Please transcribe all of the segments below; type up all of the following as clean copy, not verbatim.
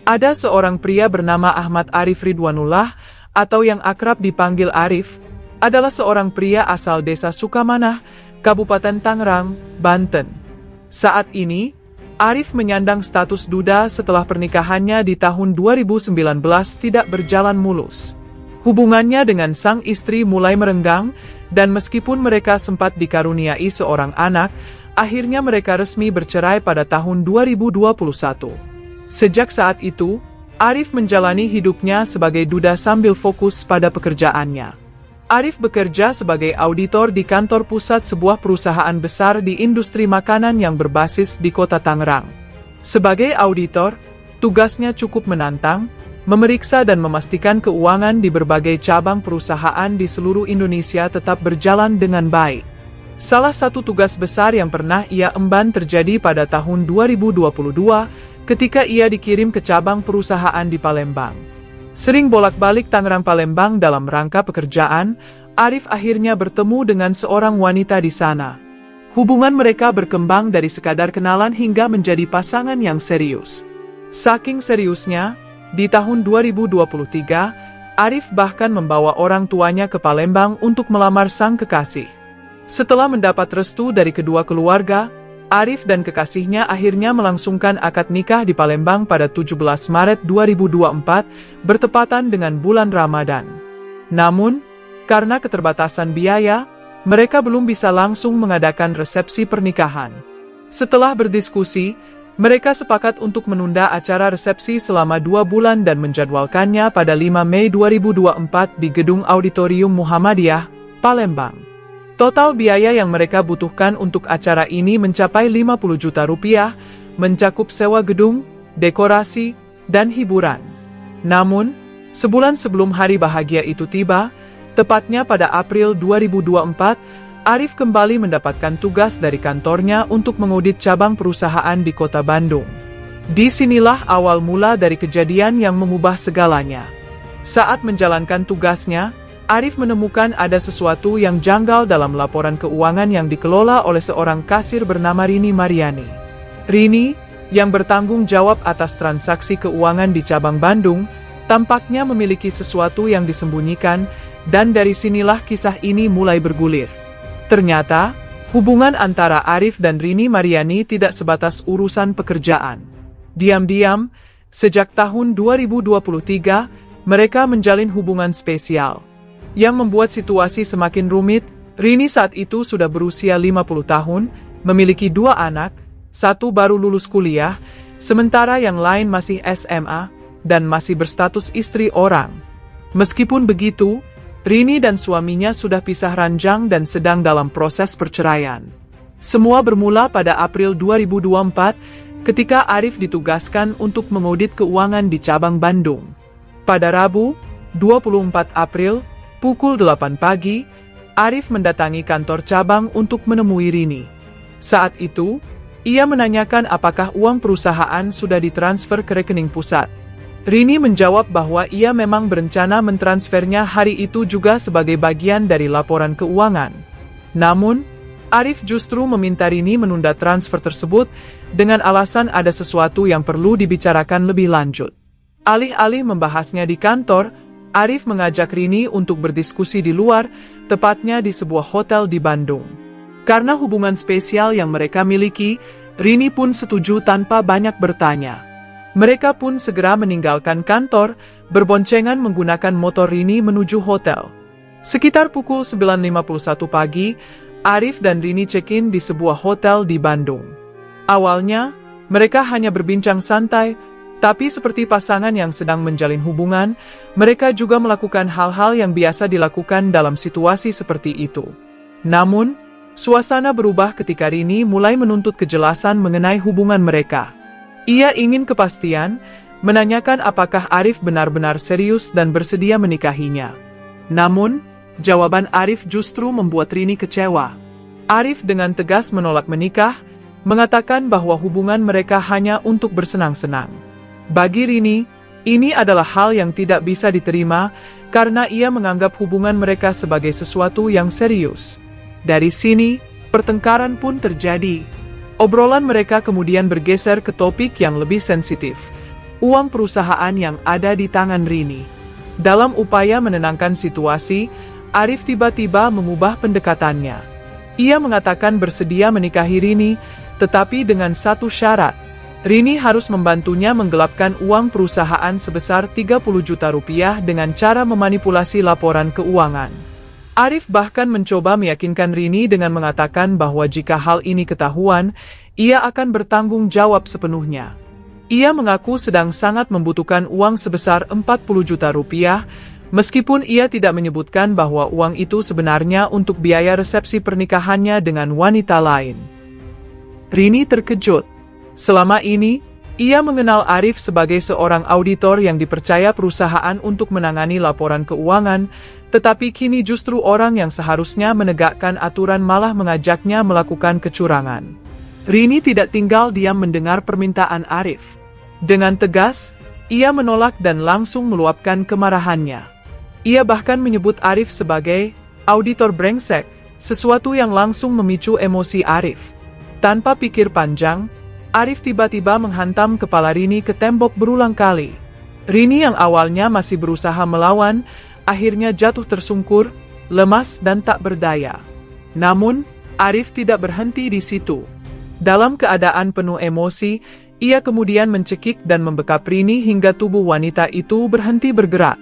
Ada seorang pria bernama Ahmad Arif Ridwanullah, atau yang akrab dipanggil Arif, adalah seorang pria asal desa Sukamanah, Kabupaten Tangerang, Banten. Saat ini, Arif menyandang status duda setelah pernikahannya di tahun 2019 tidak berjalan mulus. Hubungannya dengan sang istri mulai merenggang, dan meskipun mereka sempat dikaruniai seorang anak, akhirnya mereka resmi bercerai pada tahun 2021. Sejak saat itu, Arif menjalani hidupnya sebagai duda sambil fokus pada pekerjaannya. Arif bekerja sebagai auditor di kantor pusat sebuah perusahaan besar di industri makanan yang berbasis di kota Tangerang. Sebagai auditor, tugasnya cukup menantang, memeriksa dan memastikan keuangan di berbagai cabang perusahaan di seluruh Indonesia tetap berjalan dengan baik. Salah satu tugas besar yang pernah ia emban terjadi pada tahun 2022 ketika ia dikirim ke cabang perusahaan di Palembang. Sering bolak-balik Tangerang-Palembang dalam rangka pekerjaan, Arif akhirnya bertemu dengan seorang wanita di sana. Hubungan mereka berkembang dari sekadar kenalan hingga menjadi pasangan yang serius. Saking seriusnya, di tahun 2023, Arif bahkan membawa orang tuanya ke Palembang untuk melamar sang kekasih. Setelah mendapat restu dari kedua keluarga, Arif dan kekasihnya akhirnya melangsungkan akad nikah di Palembang pada 17 Maret 2024, bertepatan dengan bulan Ramadan. Namun, karena keterbatasan biaya, mereka belum bisa langsung mengadakan resepsi pernikahan. Setelah berdiskusi, mereka sepakat untuk menunda acara resepsi selama 2 bulan dan menjadwalkannya pada 5 Mei 2024 di Gedung Auditorium Muhammadiyah, Palembang. Total biaya yang mereka butuhkan untuk acara ini mencapai 50 juta rupiah, mencakup sewa gedung, dekorasi, dan hiburan. Namun, sebulan sebelum hari bahagia itu tiba, tepatnya pada April 2024, Arif kembali mendapatkan tugas dari kantornya untuk mengaudit cabang perusahaan di kota Bandung. Disinilah awal mula dari kejadian yang mengubah segalanya. Saat menjalankan tugasnya, Arif menemukan ada sesuatu yang janggal dalam laporan keuangan yang dikelola oleh seorang kasir bernama Rini Mariani. Rini, yang bertanggung jawab atas transaksi keuangan di cabang Bandung, tampaknya memiliki sesuatu yang disembunyikan, dan dari sinilah kisah ini mulai bergulir. Ternyata, hubungan antara Arif dan Rini Mariani tidak sebatas urusan pekerjaan. Diam-diam, sejak tahun 2023, mereka menjalin hubungan spesial. Yang membuat situasi semakin rumit, Rini saat itu sudah berusia 50 tahun, memiliki 2 anak, 1 baru lulus kuliah, sementara yang lain masih SMA, dan masih berstatus istri orang. Meskipun begitu, Rini dan suaminya sudah pisah ranjang dan sedang dalam proses perceraian. Semua bermula pada April 2024, ketika Arif ditugaskan untuk mengaudit keuangan di cabang Bandung. Pada Rabu, 24 April, pukul 8 pagi, Arif mendatangi kantor cabang untuk menemui Rini. Saat itu, ia menanyakan apakah uang perusahaan sudah ditransfer ke rekening pusat. Rini menjawab bahwa ia memang berencana mentransfernya hari itu juga sebagai bagian dari laporan keuangan. Namun, Arif justru meminta Rini menunda transfer tersebut dengan alasan ada sesuatu yang perlu dibicarakan lebih lanjut. Alih-alih membahasnya di kantor, Arif mengajak Rini untuk berdiskusi di luar, tepatnya di sebuah hotel di Bandung. Karena hubungan spesial yang mereka miliki, Rini pun setuju tanpa banyak bertanya. Mereka pun segera meninggalkan kantor, berboncengan menggunakan motor Rini menuju hotel. Sekitar pukul 9.51 pagi, Arif dan Rini check-in di sebuah hotel di Bandung. Awalnya, mereka hanya berbincang santai, tapi seperti pasangan yang sedang menjalin hubungan, mereka juga melakukan hal-hal yang biasa dilakukan dalam situasi seperti itu. Namun, suasana berubah ketika Rini mulai menuntut kejelasan mengenai hubungan mereka. Ia ingin kepastian, menanyakan apakah Arif benar-benar serius dan bersedia menikahinya. Namun, jawaban Arif justru membuat Rini kecewa. Arif dengan tegas menolak menikah, mengatakan bahwa hubungan mereka hanya untuk bersenang-senang. Bagi Rini, ini adalah hal yang tidak bisa diterima karena ia menganggap hubungan mereka sebagai sesuatu yang serius. Dari sini, pertengkaran pun terjadi. Obrolan mereka kemudian bergeser ke topik yang lebih sensitif. uang perusahaan yang ada di tangan Rini. Dalam upaya menenangkan situasi, Arif tiba-tiba mengubah pendekatannya. Ia mengatakan bersedia menikahi Rini, tetapi dengan satu syarat. Rini harus membantunya menggelapkan uang perusahaan sebesar 30 juta rupiah dengan cara memanipulasi laporan keuangan. Arif bahkan mencoba meyakinkan Rini dengan mengatakan bahwa jika hal ini ketahuan, ia akan bertanggung jawab sepenuhnya. Ia mengaku sedang sangat membutuhkan uang sebesar 40 juta rupiah, meskipun ia tidak menyebutkan bahwa uang itu sebenarnya untuk biaya resepsi pernikahannya dengan wanita lain. Rini terkejut. Selama ini, ia mengenal Arif sebagai seorang auditor yang dipercaya perusahaan untuk menangani laporan keuangan, tetapi kini justru orang yang seharusnya menegakkan aturan malah mengajaknya melakukan kecurangan. Rini tidak tinggal diam mendengar permintaan Arif. Dengan tegas, ia menolak dan langsung meluapkan kemarahannya. Ia bahkan menyebut Arif sebagai auditor brengsek, sesuatu yang langsung memicu emosi Arif. Tanpa pikir panjang, Arif tiba-tiba menghantam kepala Rini ke tembok berulang kali. Rini yang awalnya masih berusaha melawan, akhirnya jatuh tersungkur, lemas dan tak berdaya. Namun, Arif tidak berhenti di situ. Dalam keadaan penuh emosi, ia kemudian mencekik dan membekap Rini hingga tubuh wanita itu berhenti bergerak.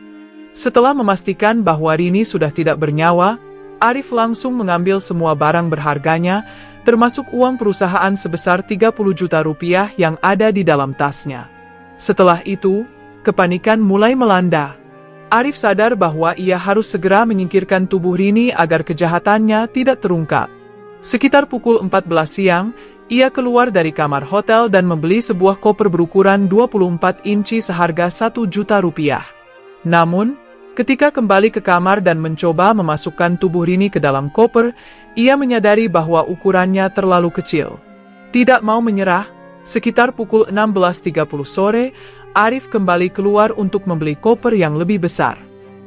Setelah memastikan bahwa Rini sudah tidak bernyawa, Arif langsung mengambil semua barang berharganya, termasuk uang perusahaan sebesar 30 juta rupiah yang ada di dalam tasnya. Setelah itu, kepanikan mulai melanda. Arif sadar bahwa ia harus segera menyingkirkan tubuh Rini agar kejahatannya tidak terungkap. Sekitar pukul 14 siang, ia keluar dari kamar hotel dan membeli sebuah koper berukuran 24 inci seharga 1 juta rupiah. Namun, ketika kembali ke kamar dan mencoba memasukkan tubuh Rini ke dalam koper, ia menyadari bahwa ukurannya terlalu kecil. Tidak mau menyerah, sekitar pukul 16.30 sore, Arif kembali keluar untuk membeli koper yang lebih besar.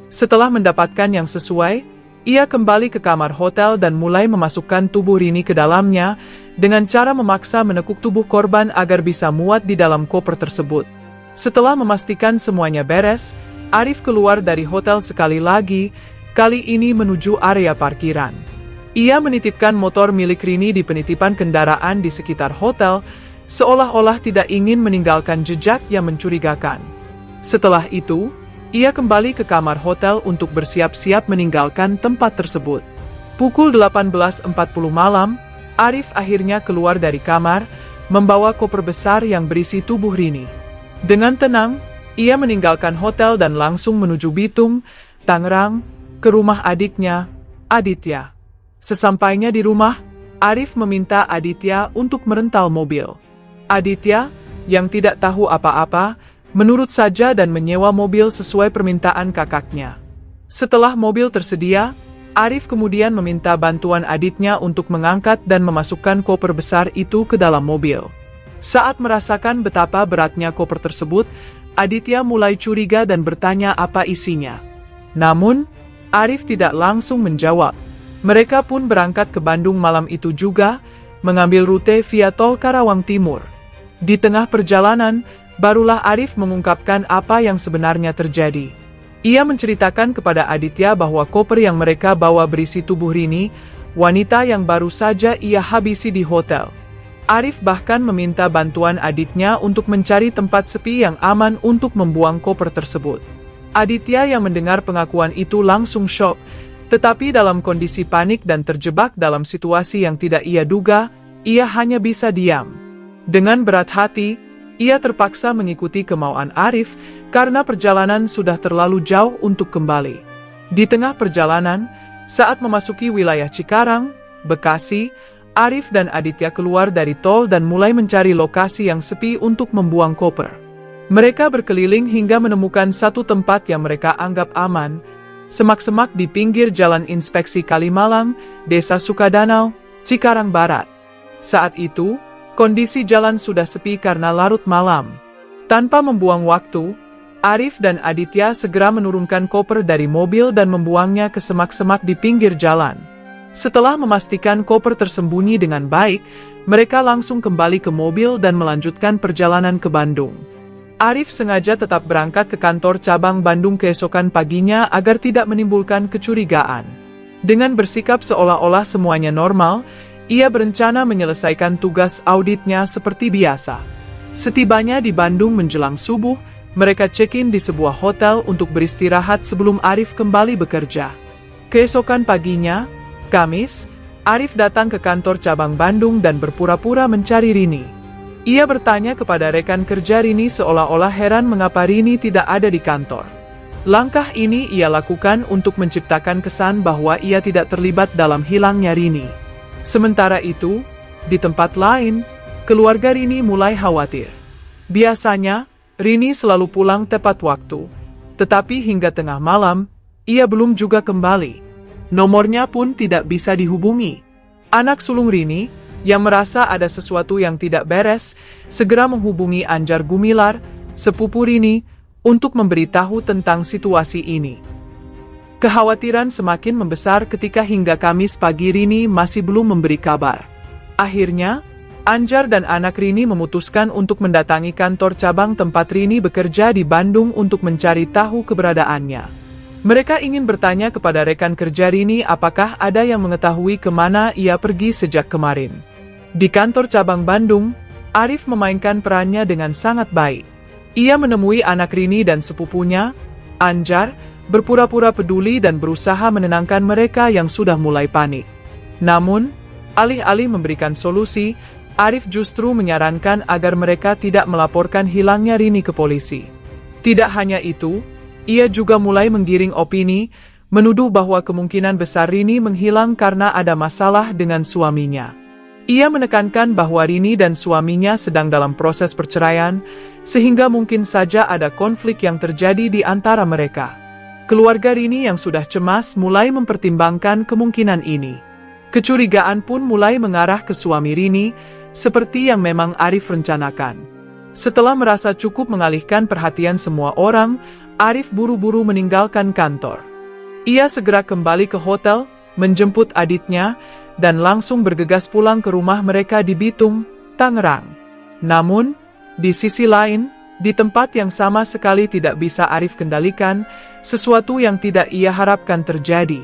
Setelah mendapatkan yang sesuai, ia kembali ke kamar hotel dan mulai memasukkan tubuh Rini ke dalamnya, dengan cara memaksa menekuk tubuh korban agar bisa muat di dalam koper tersebut. Setelah memastikan semuanya beres, Arif keluar dari hotel sekali lagi, kali ini menuju area parkiran. Ia menitipkan motor milik Rini di penitipan kendaraan di sekitar hotel, seolah-olah tidak ingin meninggalkan jejak yang mencurigakan. Setelah itu, ia kembali ke kamar hotel untuk bersiap-siap meninggalkan tempat tersebut. Pukul 18.40 malam, Arif akhirnya keluar dari kamar, membawa koper besar yang berisi tubuh Rini. Dengan tenang, ia meninggalkan hotel dan langsung menuju Bitung, Tangerang, ke rumah adiknya, Aditya. Sesampainya di rumah, Arif meminta Aditya untuk merental mobil. Aditya, yang tidak tahu apa-apa, menurut saja dan menyewa mobil sesuai permintaan kakaknya. Setelah mobil tersedia, Arif kemudian meminta bantuan adiknya untuk mengangkat dan memasukkan koper besar itu ke dalam mobil. Saat merasakan betapa beratnya koper tersebut, Aditya mulai curiga dan bertanya apa isinya. Namun, Arif tidak langsung menjawab. Mereka pun berangkat ke Bandung malam itu juga, mengambil rute via tol Karawang Timur. Di tengah perjalanan, barulah Arif mengungkapkan apa yang sebenarnya terjadi. Ia menceritakan kepada Aditya bahwa koper yang mereka bawa berisi tubuh Rini, wanita yang baru saja ia habisi di hotel. Arif bahkan meminta bantuan adiknya untuk mencari tempat sepi yang aman untuk membuang koper tersebut. Aditya yang mendengar pengakuan itu langsung syok, tetapi dalam kondisi panik dan terjebak dalam situasi yang tidak ia duga, ia hanya bisa diam. Dengan berat hati, ia terpaksa mengikuti kemauan Arif karena perjalanan sudah terlalu jauh untuk kembali. Di tengah perjalanan, saat memasuki wilayah Cikarang, Bekasi, Arif dan Aditya keluar dari tol dan mulai mencari lokasi yang sepi untuk membuang koper. Mereka berkeliling hingga menemukan satu tempat yang mereka anggap aman, semak-semak di pinggir Jalan Inspeksi Kalimalang, Desa Sukadanau, Cikarang Barat. Saat itu, kondisi jalan sudah sepi karena larut malam. Tanpa membuang waktu, Arif dan Aditya segera menurunkan koper dari mobil dan membuangnya ke semak-semak di pinggir jalan. Setelah memastikan koper tersembunyi dengan baik, mereka langsung kembali ke mobil dan melanjutkan perjalanan ke Bandung. Arif sengaja tetap berangkat ke kantor cabang Bandung keesokan paginya agar tidak menimbulkan kecurigaan. Dengan bersikap seolah-olah semuanya normal, ia berencana menyelesaikan tugas auditnya seperti biasa. Setibanya di Bandung menjelang subuh, mereka check-in di sebuah hotel untuk beristirahat sebelum Arif kembali bekerja. Keesokan paginya, Kamis, Arif datang ke kantor cabang Bandung dan berpura-pura mencari Rini. Ia bertanya kepada rekan kerja Rini seolah-olah heran mengapa Rini tidak ada di kantor. Langkah ini ia lakukan untuk menciptakan kesan bahwa ia tidak terlibat dalam hilangnya Rini. Sementara itu, di tempat lain, keluarga Rini mulai khawatir. Biasanya, Rini selalu pulang tepat waktu. Tetapi hingga tengah malam, ia belum juga kembali. Nomornya pun tidak bisa dihubungi. Anak sulung Rini, yang merasa ada sesuatu yang tidak beres, segera menghubungi Anjar Gumilar, sepupu Rini, untuk memberitahu tentang situasi ini. Kekhawatiran semakin membesar ketika hingga Kamis pagi Rini masih belum memberi kabar. Akhirnya, Anjar dan anak Rini memutuskan untuk mendatangi kantor cabang tempat Rini bekerja di Bandung untuk mencari tahu keberadaannya. Mereka ingin bertanya kepada rekan kerja Rini apakah ada yang mengetahui kemana ia pergi sejak kemarin. Di kantor cabang Bandung, Arif memainkan perannya dengan sangat baik. Ia menemui anak Rini dan sepupunya, Anjar, berpura-pura peduli dan berusaha menenangkan mereka yang sudah mulai panik. Namun, alih-alih memberikan solusi, Arif justru menyarankan agar mereka tidak melaporkan hilangnya Rini ke polisi. Tidak hanya itu, ia juga mulai menggiring opini, menuduh bahwa kemungkinan besar Rini menghilang karena ada masalah dengan suaminya. Ia menekankan bahwa Rini dan suaminya sedang dalam proses perceraian, sehingga mungkin saja ada konflik yang terjadi di antara mereka. Keluarga Rini yang sudah cemas mulai mempertimbangkan kemungkinan ini. Kecurigaan pun mulai mengarah ke suami Rini, seperti yang memang Arif rencanakan. Setelah merasa cukup mengalihkan perhatian semua orang, Arif buru-buru meninggalkan kantor. Ia segera kembali ke hotel, menjemput adiknya, dan langsung bergegas pulang ke rumah mereka di Bitung, Tangerang. Namun, di sisi lain, di tempat yang sama sekali tidak bisa Arif kendalikan, sesuatu yang tidak ia harapkan terjadi.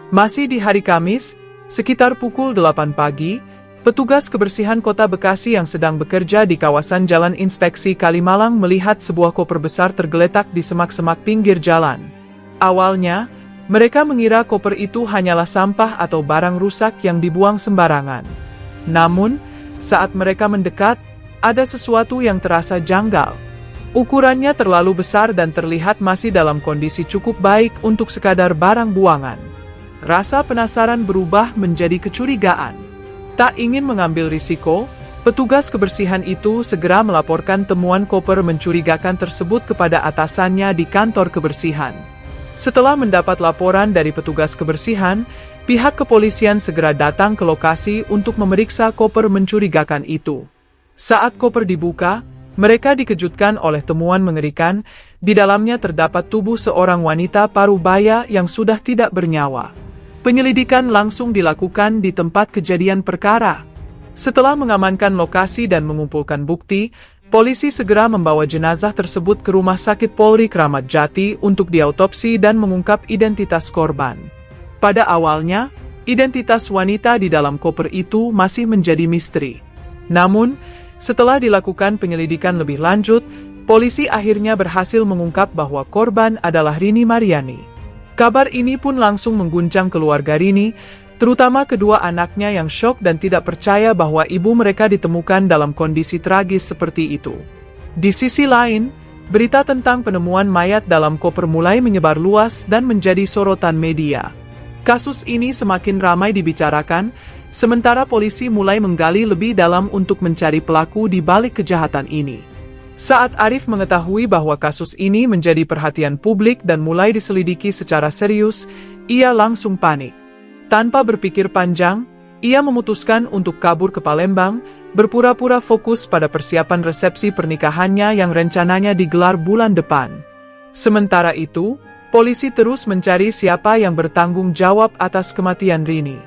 Masih di hari Kamis, sekitar pukul 8 pagi, petugas kebersihan Kota Bekasi yang sedang bekerja di kawasan Jalan Inspeksi Kalimalang melihat sebuah koper besar tergeletak di semak-semak pinggir jalan. Awalnya, mereka mengira koper itu hanyalah sampah atau barang rusak yang dibuang sembarangan. Namun, saat mereka mendekat, ada sesuatu yang terasa janggal. Ukurannya terlalu besar dan terlihat masih dalam kondisi cukup baik untuk sekadar barang buangan. Rasa penasaran berubah menjadi kecurigaan. Tak ingin mengambil risiko, petugas kebersihan itu segera melaporkan temuan koper mencurigakan tersebut kepada atasannya di kantor kebersihan. Setelah mendapat laporan dari petugas kebersihan, pihak kepolisian segera datang ke lokasi untuk memeriksa koper mencurigakan itu. Saat koper dibuka, mereka dikejutkan oleh temuan mengerikan. Di dalamnya terdapat tubuh seorang wanita paruh baya yang sudah tidak bernyawa. Penyelidikan langsung dilakukan di tempat kejadian perkara. Setelah mengamankan lokasi dan mengumpulkan bukti, polisi segera membawa jenazah tersebut ke Rumah Sakit Polri Kramat Jati untuk diautopsi dan mengungkap identitas korban. Pada awalnya, identitas wanita di dalam koper itu masih menjadi misteri. Namun, setelah dilakukan penyelidikan lebih lanjut, polisi akhirnya berhasil mengungkap bahwa korban adalah Rini Mariani. Kabar ini pun langsung mengguncang keluarga Rini, terutama kedua anaknya yang syok dan tidak percaya bahwa ibu mereka ditemukan dalam kondisi tragis seperti itu. Di sisi lain, berita tentang penemuan mayat dalam koper mulai menyebar luas dan menjadi sorotan media. Kasus ini semakin ramai dibicarakan, sementara polisi mulai menggali lebih dalam untuk mencari pelaku di balik kejahatan ini. Saat Arif mengetahui bahwa kasus ini menjadi perhatian publik dan mulai diselidiki secara serius, ia langsung panik. Tanpa berpikir panjang, ia memutuskan untuk kabur ke Palembang, berpura-pura fokus pada persiapan resepsi pernikahannya yang rencananya digelar bulan depan. Sementara itu, polisi terus mencari siapa yang bertanggung jawab atas kematian Rini.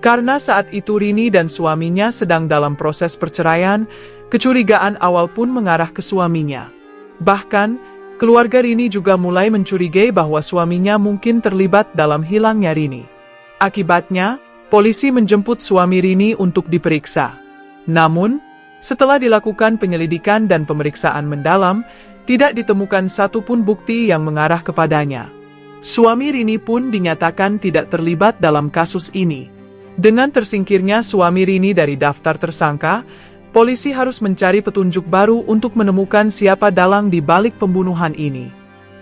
Karena saat itu Rini dan suaminya sedang dalam proses perceraian, kecurigaan awal pun mengarah ke suaminya. Bahkan, keluarga Rini juga mulai mencurigai bahwa suaminya mungkin terlibat dalam hilangnya Rini. Akibatnya, polisi menjemput suami Rini untuk diperiksa. Namun, setelah dilakukan penyelidikan dan pemeriksaan mendalam, tidak ditemukan satupun bukti yang mengarah kepadanya. Suami Rini pun dinyatakan tidak terlibat dalam kasus ini. Dengan tersingkirnya suami Rini dari daftar tersangka, polisi harus mencari petunjuk baru untuk menemukan siapa dalang di balik pembunuhan ini.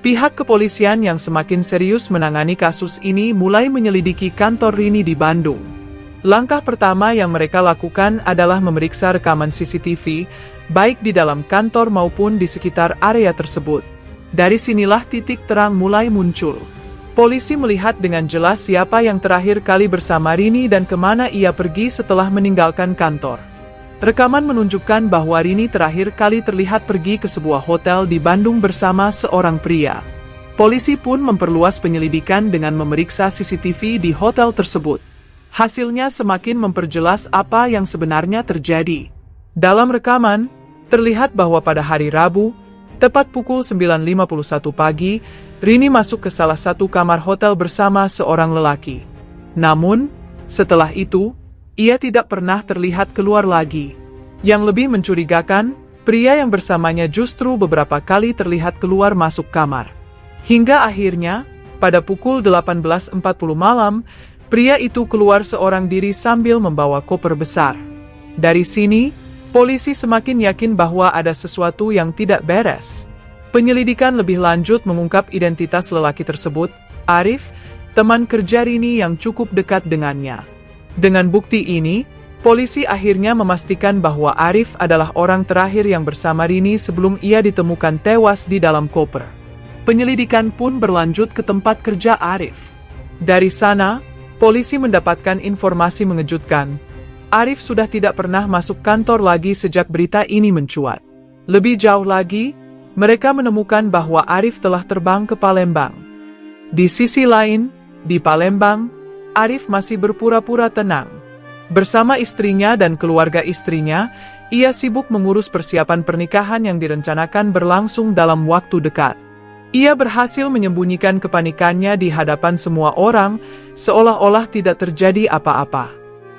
Pihak kepolisian yang semakin serius menangani kasus ini mulai menyelidiki kantor Rini di Bandung. Langkah pertama yang mereka lakukan adalah memeriksa rekaman CCTV, baik di dalam kantor maupun di sekitar area tersebut. Dari sinilah titik terang mulai muncul. Polisi melihat dengan jelas siapa yang terakhir kali bersama Rini dan kemana ia pergi setelah meninggalkan kantor. Rekaman menunjukkan bahwa Rini terakhir kali terlihat pergi ke sebuah hotel di Bandung bersama seorang pria. Polisi pun memperluas penyelidikan dengan memeriksa CCTV di hotel tersebut. Hasilnya semakin memperjelas apa yang sebenarnya terjadi. Dalam rekaman, terlihat bahwa pada hari Rabu, tepat pukul 9.51 pagi, Rini masuk ke salah satu kamar hotel bersama seorang lelaki. Namun, setelah itu, ia tidak pernah terlihat keluar lagi. Yang lebih mencurigakan, pria yang bersamanya justru beberapa kali terlihat keluar masuk kamar. Hingga akhirnya, pada pukul 18.40 malam, pria itu keluar seorang diri sambil membawa koper besar. Dari sini, polisi semakin yakin bahwa ada sesuatu yang tidak beres. Penyelidikan lebih lanjut mengungkap identitas lelaki tersebut, Arif, teman kerja Rini yang cukup dekat dengannya. Dengan bukti ini, polisi akhirnya memastikan bahwa Arif adalah orang terakhir yang bersama Rini sebelum ia ditemukan tewas di dalam koper. Penyelidikan pun berlanjut ke tempat kerja Arif. Dari sana, polisi mendapatkan informasi mengejutkan. Arif sudah tidak pernah masuk kantor lagi sejak berita ini mencuat. Lebih jauh lagi, mereka menemukan bahwa Arif telah terbang ke Palembang. Di sisi lain, di Palembang, Arif masih berpura-pura tenang. Bersama istrinya dan keluarga istrinya, ia sibuk mengurus persiapan pernikahan yang direncanakan berlangsung dalam waktu dekat. Ia berhasil menyembunyikan kepanikannya di hadapan semua orang, seolah-olah tidak terjadi apa-apa.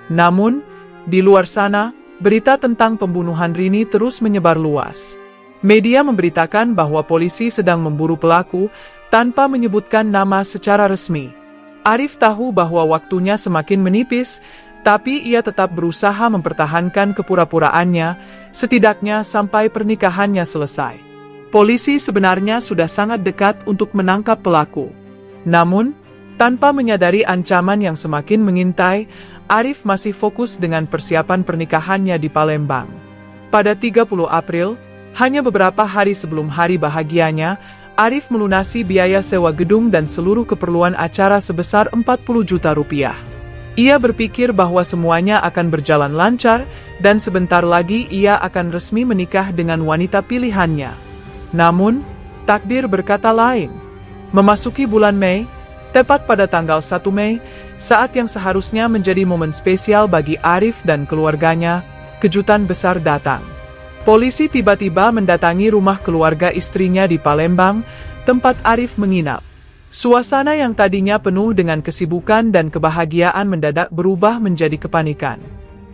Namun, di luar sana, berita tentang pembunuhan Rini terus menyebar luas. Media memberitakan bahwa polisi sedang memburu pelaku tanpa menyebutkan nama secara resmi. Arif tahu bahwa waktunya semakin menipis, tapi ia tetap berusaha mempertahankan kepura-puraannya, setidaknya sampai pernikahannya selesai. Polisi sebenarnya sudah sangat dekat untuk menangkap pelaku. Namun, tanpa menyadari ancaman yang semakin mengintai, Arif masih fokus dengan persiapan pernikahannya di Palembang. Pada 30 April, hanya beberapa hari sebelum hari bahagianya, Arif melunasi biaya sewa gedung dan seluruh keperluan acara sebesar 40 juta rupiah. Ia berpikir bahwa semuanya akan berjalan lancar, dan sebentar lagi ia akan resmi menikah dengan wanita pilihannya. Namun, takdir berkata lain. Memasuki bulan Mei, tepat pada tanggal 1 Mei, saat yang seharusnya menjadi momen spesial bagi Arif dan keluarganya, kejutan besar datang. Polisi tiba-tiba mendatangi rumah keluarga istrinya di Palembang, tempat Arif menginap. Suasana yang tadinya penuh dengan kesibukan dan kebahagiaan mendadak berubah menjadi kepanikan.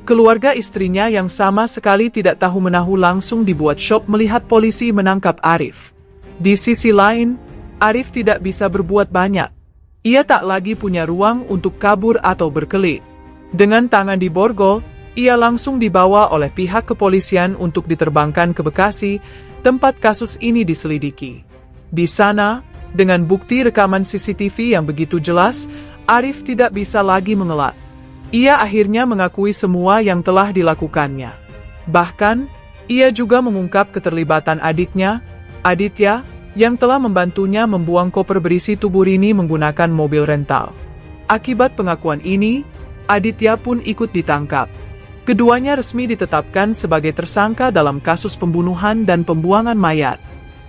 Keluarga istrinya yang sama sekali tidak tahu menahu langsung dibuat syok melihat polisi menangkap Arif. Di sisi lain, Arif tidak bisa berbuat banyak. Ia tak lagi punya ruang untuk kabur atau berkelit. Dengan tangan diborgol, ia langsung dibawa oleh pihak kepolisian untuk diterbangkan ke Bekasi, tempat kasus ini diselidiki. Di sana, dengan bukti rekaman CCTV yang begitu jelas, Arif tidak bisa lagi mengelak. Ia akhirnya mengakui semua yang telah dilakukannya. Bahkan, ia juga mengungkap keterlibatan adiknya, Aditya, yang telah membantunya membuang koper berisi tubuh Rini menggunakan mobil rental. Akibat pengakuan ini, Aditya pun ikut ditangkap. Keduanya resmi ditetapkan sebagai tersangka dalam kasus pembunuhan dan pembuangan mayat.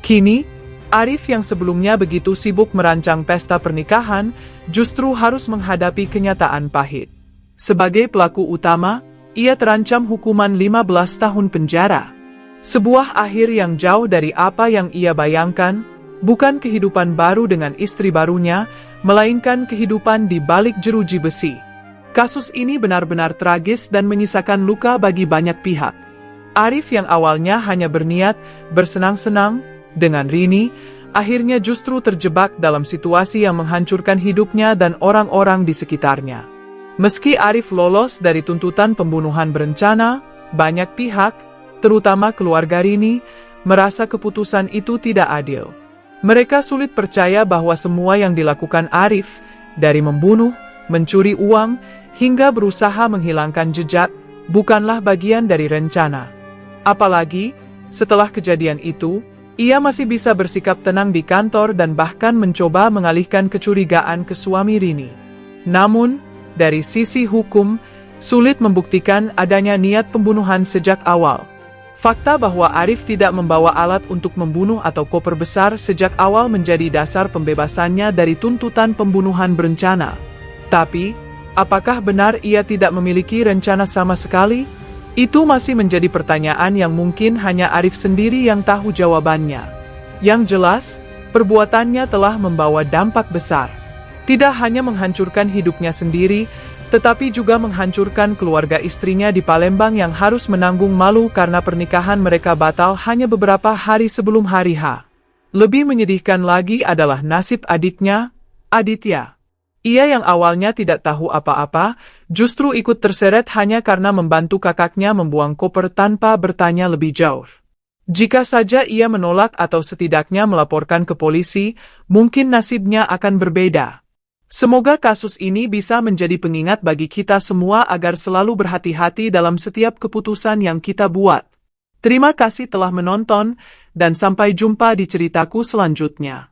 Kini, Arif yang sebelumnya begitu sibuk merancang pesta pernikahan, justru harus menghadapi kenyataan pahit. Sebagai pelaku utama, ia terancam hukuman 15 tahun penjara. Sebuah akhir yang jauh dari apa yang ia bayangkan, bukan kehidupan baru dengan istri barunya, melainkan kehidupan di balik jeruji besi. Kasus ini benar-benar tragis dan menyisakan luka bagi banyak pihak. Arif yang awalnya hanya berniat bersenang-senang dengan Rini, akhirnya justru terjebak dalam situasi yang menghancurkan hidupnya dan orang-orang di sekitarnya. Meski Arif lolos dari tuntutan pembunuhan berencana, banyak pihak, terutama keluarga Rini, merasa keputusan itu tidak adil. Mereka sulit percaya bahwa semua yang dilakukan Arif, dari membunuh, mencuri uang, hingga berusaha menghilangkan jejak, bukanlah bagian dari rencana. Apalagi, setelah kejadian itu, ia masih bisa bersikap tenang di kantor dan bahkan mencoba mengalihkan kecurigaan ke suami Rini. Namun, dari sisi hukum, sulit membuktikan adanya niat pembunuhan sejak awal. Fakta bahwa Arif tidak membawa alat untuk membunuh atau koper besar sejak awal menjadi dasar pembebasannya dari tuntutan pembunuhan berencana. Tapi, apakah benar ia tidak memiliki rencana sama sekali? Itu masih menjadi pertanyaan yang mungkin hanya Arif sendiri yang tahu jawabannya. Yang jelas, perbuatannya telah membawa dampak besar. Tidak hanya menghancurkan hidupnya sendiri, tetapi juga menghancurkan keluarga istrinya di Palembang yang harus menanggung malu karena pernikahan mereka batal hanya beberapa hari sebelum hari H. Lebih menyedihkan lagi adalah nasib adiknya, Aditya. Ia yang awalnya tidak tahu apa-apa, justru ikut terseret hanya karena membantu kakaknya membuang koper tanpa bertanya lebih jauh. Jika saja ia menolak atau setidaknya melaporkan ke polisi, mungkin nasibnya akan berbeda. Semoga kasus ini bisa menjadi pengingat bagi kita semua agar selalu berhati-hati dalam setiap keputusan yang kita buat. Terima kasih telah menonton, dan sampai jumpa di ceritaku selanjutnya.